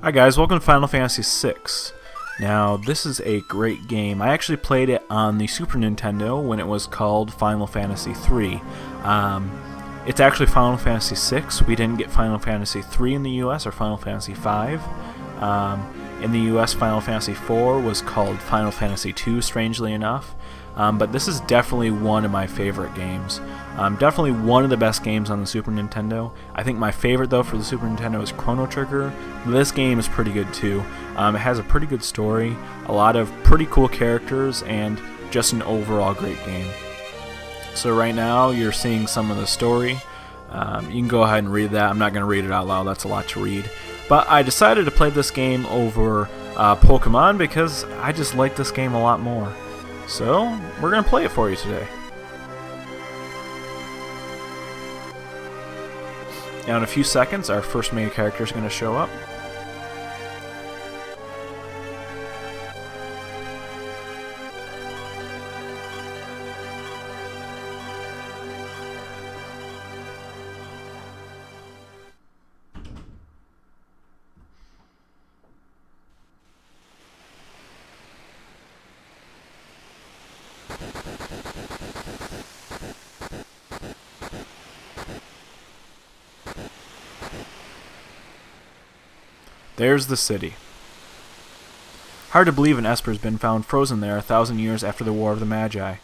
Hi guys, welcome to Final Fantasy VI. Now, this is a great game. I actually played it on the Super Nintendo when it was called Final Fantasy III. It's actually Final Fantasy VI. We didn't get Final Fantasy III in the US or Final Fantasy V. In the US, Final Fantasy IV was called Final Fantasy II, strangely enough. But this is definitely one of my favorite games. Definitely one of the best games on the Super Nintendo. I think my favorite, though, for the Super Nintendo is Chrono Trigger. This game is pretty good, too. It has a pretty good story, a lot of pretty cool characters, and just an overall great game. So right now, you're seeing some of the story. You can go ahead and read that. I'm not going to read it out loud. That's a lot to read. But I decided to play this game over Pokemon because I just like this game a lot more. So, we're going to play it for you today. Now in a few seconds, our first main character is going to show up. There's the city. Hard to believe an Esper's been found frozen there 1,000 years after the War of the Magi.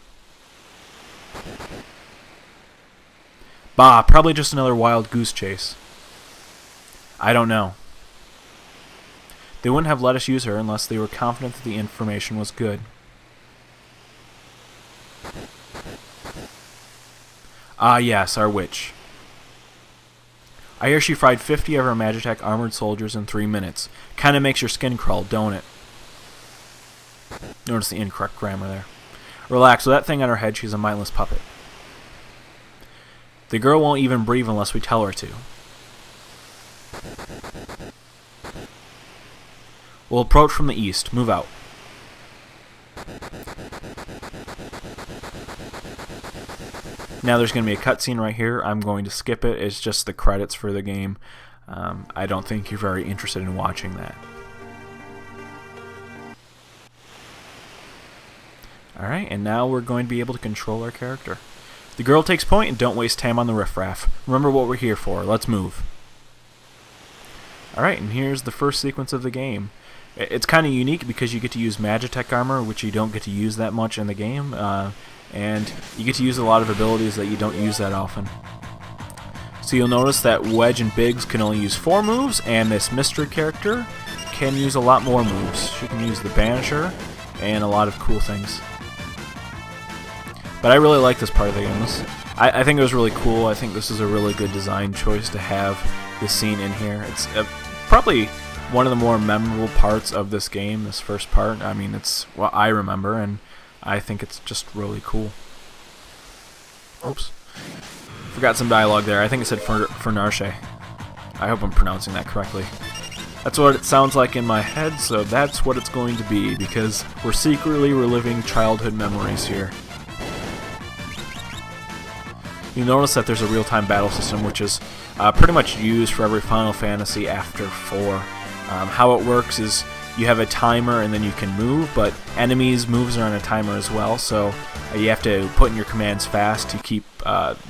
Bah, probably just another wild goose chase. I don't know. They wouldn't have let us use her unless they were confident that the information was good. Ah yes, our witch. I hear she fried 50 of our Magitech armored soldiers in 3 minutes. Kinda makes your skin crawl, don't it? Notice the incorrect grammar there. Relax, with that thing on her head, she's a mindless puppet. The girl won't even breathe unless we tell her to. We'll approach from the east. Move out. Now there's going to be a cutscene right here. I'm going to skip it. It's just the credits for the game. I don't think you're very interested in watching that. Alright, and now we're going to be able to control our character. The girl takes point, and don't waste time on the riffraff. Remember what we're here for. Let's move. Alright, and here's the first sequence of the game. It's kind of unique because you get to use Magitech armor, which you don't get to use that much in the game. And you get to use a lot of abilities that you don't use that often. So you'll notice that Wedge and Biggs can only use 4 moves, and this mystery character can use a lot more moves. She can use the Banisher and a lot of cool things. But I really like this part of the game. I think it was really cool. I think this is a really good design choice to have this scene in here. It's probably one of the more memorable parts of this game, this first part. I mean, it's what I remember, and I think it's just really cool. Oops. Forgot some dialogue there. I think it said for Narshe. I hope I'm pronouncing that correctly. That's what it sounds like in my head, so that's what it's going to be, because we're secretly reliving childhood memories here. You notice that there's a real-time battle system, which is pretty much used for every Final Fantasy after 4. How it works is you have a timer and then you can move, but enemies' moves are on a timer as well, so you have to put in your commands fast to keep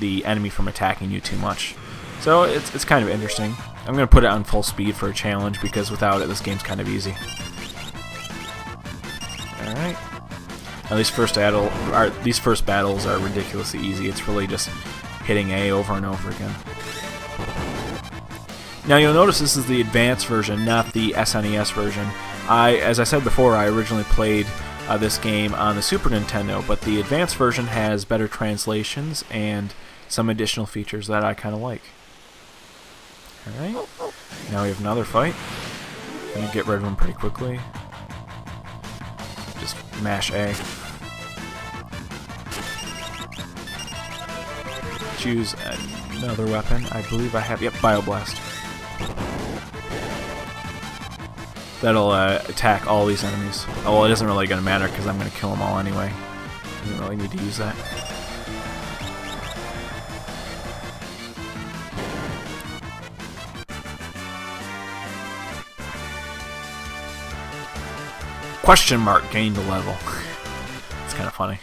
the enemy from attacking you too much. So it's kind of interesting. I'm going to put it on full speed for a challenge because without it this game's kind of easy. Alright. Now these first battles are ridiculously easy. It's really just hitting A over and over again. Now you'll notice this is the advanced version, not the SNES version. As I said before, I originally played this game on the Super Nintendo, but the advanced version has better translations and some additional features that I kind of like. Alright, now we have another fight. I'm going to get rid of him pretty quickly. Just mash A. Choose another weapon. I believe I have, yep, Bioblast. That'll attack all these enemies. Oh, well, it isn't really going to matter because I'm going to kill them all anyway. I don't really need to use that. Question mark gained a level. It's kind of funny.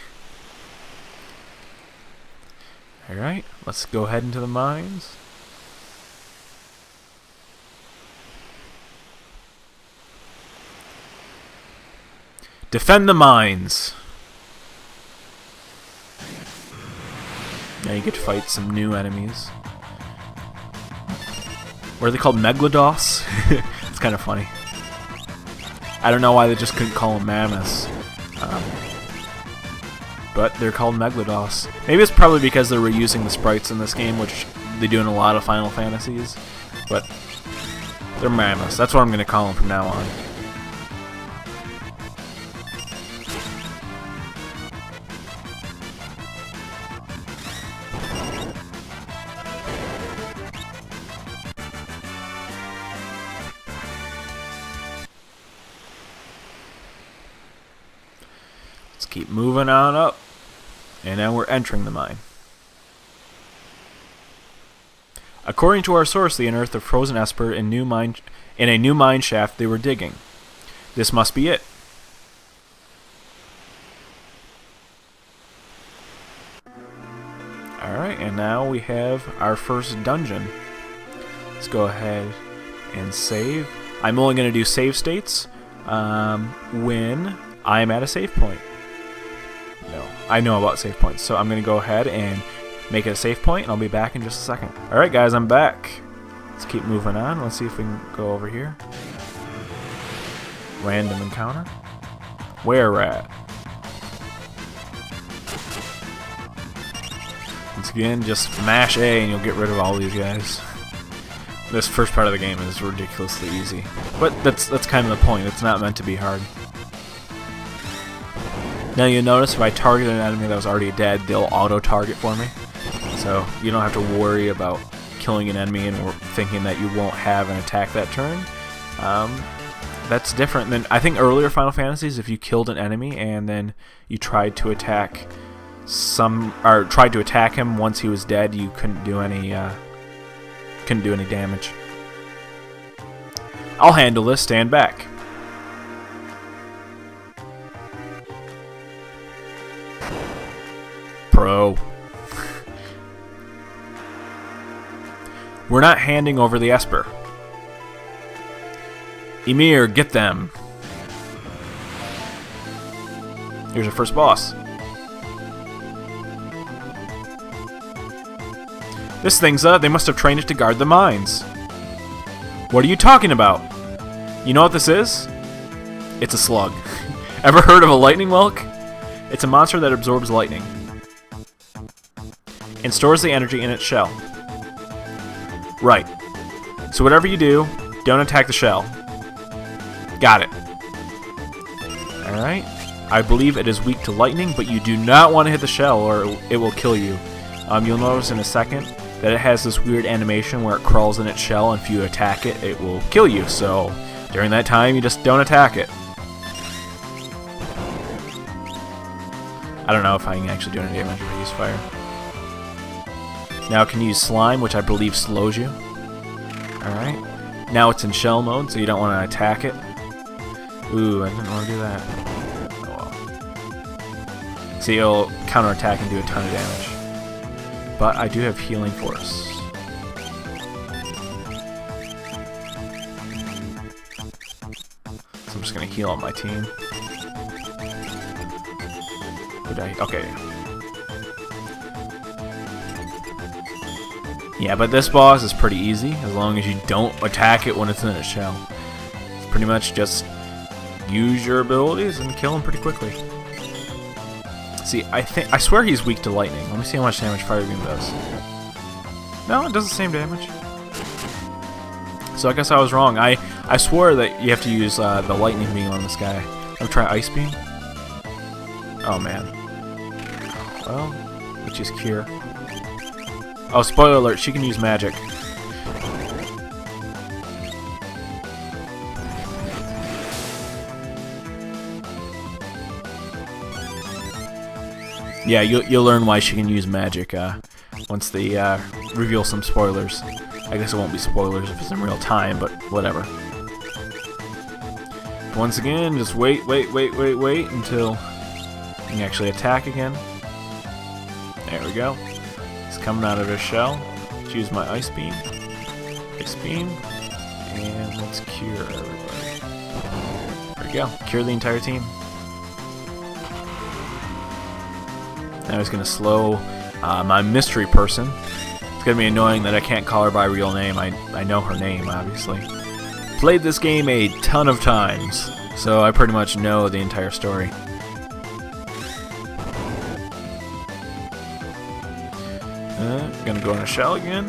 Alright, let's go ahead into the mines. Defend the mines! Now you get to fight some new enemies. What are they called? Megalodos? It's kind of funny. I don't know why they just couldn't call them mammoths. But they're called Megalodos. Maybe it's probably because they're reusing the sprites in this game, which they do in a lot of Final Fantasies. But they're mammoths. That's what I'm going to call them from now on. Let's keep moving on up. And now we're entering the mine. According to our source, they unearthed a frozen Esper in a new mine shaft they were digging. This must be it. Alright, and now we have our first dungeon. Let's go ahead and save. I'm only going to do save states when I'm at a save point. No, I know about save points, so I'm going to go ahead and make it a save point, and I'll be back in just a second. Alright guys, I'm back. Let's keep moving on. Let's see if we can go over here. Random encounter. Where at? Once again, just mash A and you'll get rid of all these guys. This first part of the game is ridiculously easy. But that's kind of the point. It's not meant to be hard. Now you'll notice if I target an enemy that was already dead, they'll auto-target for me. So you don't have to worry about killing an enemy and thinking that you won't have an attack that turn. That's different than, I think, earlier Final Fantasies. If you killed an enemy and then you tried to attack him once he was dead, you couldn't do any damage. I'll handle this. Stand back. Pro. We're not handing over the Esper. Ymir, get them. Here's our first boss. This thing's they must have trained it to guard the mines. What are you talking about? You know what this is? It's a slug. Ever heard of a lightning whelk? It's a monster that absorbs lightning and stores the energy in its shell. Right. So whatever you do, don't attack the shell. Got it. Alright. I believe it is weak to lightning, but you do not want to hit the shell or it will kill you. You'll notice in a second that it has this weird animation where it crawls in its shell, and if you attack it, it will kill you. So during that time, you just don't attack it. I don't know if I can actually do any damage if I use fire. Now it can use slime, which I believe slows you. Alright. Now it's in shell mode, so you don't want to attack it. Ooh, I didn't want to do that. Oh well. See, it'll counterattack and do a ton of damage. But I do have healing force. So I'm just going to heal on my team. Okay. Yeah, but this boss is pretty easy as long as you don't attack it when it's in its shell. It's pretty much just use your abilities and kill him pretty quickly. See, I swear he's weak to lightning. Let me see how much damage Fire Beam does. No, it does the same damage. So I guess I was wrong. I swore that you have to use the lightning beam on this guy. I'll try Ice Beam. Oh man. Well, let's use Cure. Oh, spoiler alert, she can use magic. Yeah, you'll learn why she can use magic once they reveal some spoilers. I guess it won't be spoilers if it's in real time, but whatever. Once again, just wait until you can actually attack again. There we go. He's coming out of his shell. Let's use my ice beam. Ice beam. And let's cure everybody. There we go. Cure the entire team. Now he's going to slow my mystery person. It's going to be annoying that I can't call her by real name. I know her name, obviously. Played this game a ton of times, so I pretty much know the entire story. Gonna go in a shell again.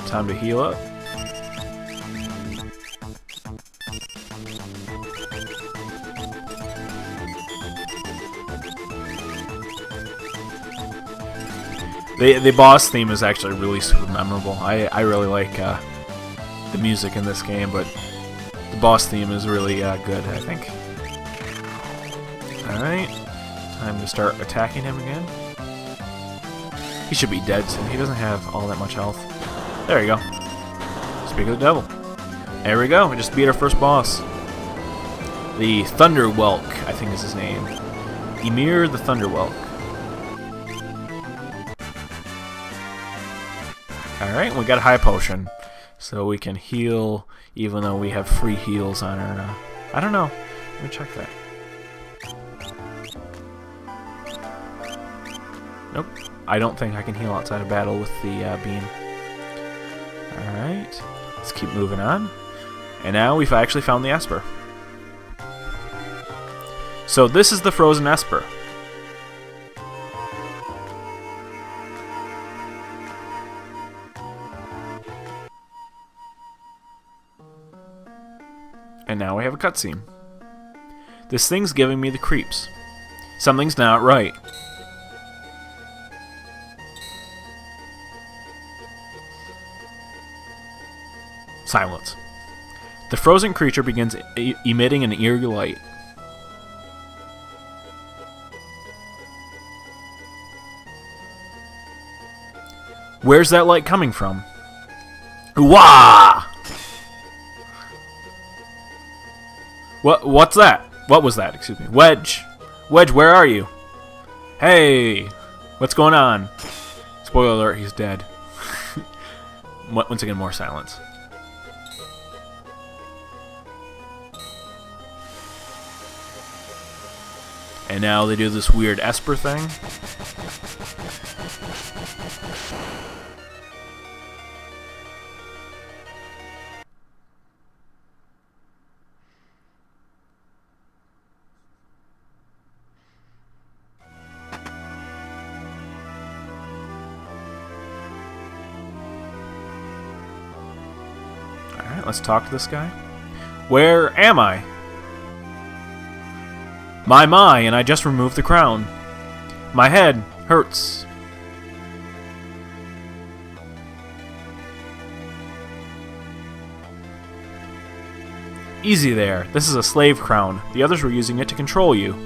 Time to heal up. The boss theme is actually really super memorable. I really like the music in this game, but the boss theme is really good, I think. Alright, time to start attacking him again. He should be dead soon. He doesn't have all that much health. There you go. Speak of the devil. There we go. We just beat our first boss. The Thunderwhelk, I think is his name. Ymir the Thunderwhelk. Alright, we got a high potion. So we can heal even though we have free heals on our... I don't know. Let me check that. Nope. I don't think I can heal outside of battle with the beam. Alright. Let's keep moving on. And now we've actually found the Esper. So this is the frozen Esper. And now we have a cutscene. This thing's giving me the creeps. Something's not right. Silence. The frozen creature begins emitting an eerie light. Where's that light coming from? Wah! What's that? What was that? Excuse me. Wedge! Wedge, where are you? Hey! What's going on? Spoiler alert, he's dead. Once again, more silence. And now they do this weird Esper thing. Alright, let's talk to this guy. Where am I? My, and I just removed the crown. My head hurts. Easy there. This is a slave crown. The others were using it to control you.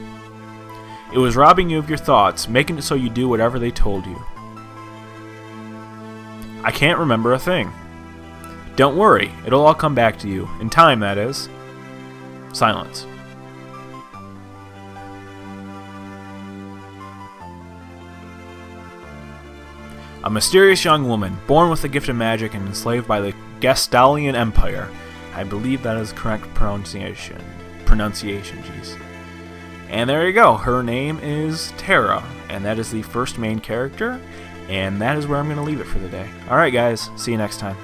It was robbing you of your thoughts, making it so you do whatever they told you. I can't remember a thing. Don't worry. It'll all come back to you. In time, that is. Silence. A mysterious young woman, born with the gift of magic and enslaved by the Gastalian Empire. I believe that is correct pronunciation. Jeez. And there you go. Her name is Terra, and that is the first main character, and that is where I'm going to leave it for the day. Alright guys, see you next time.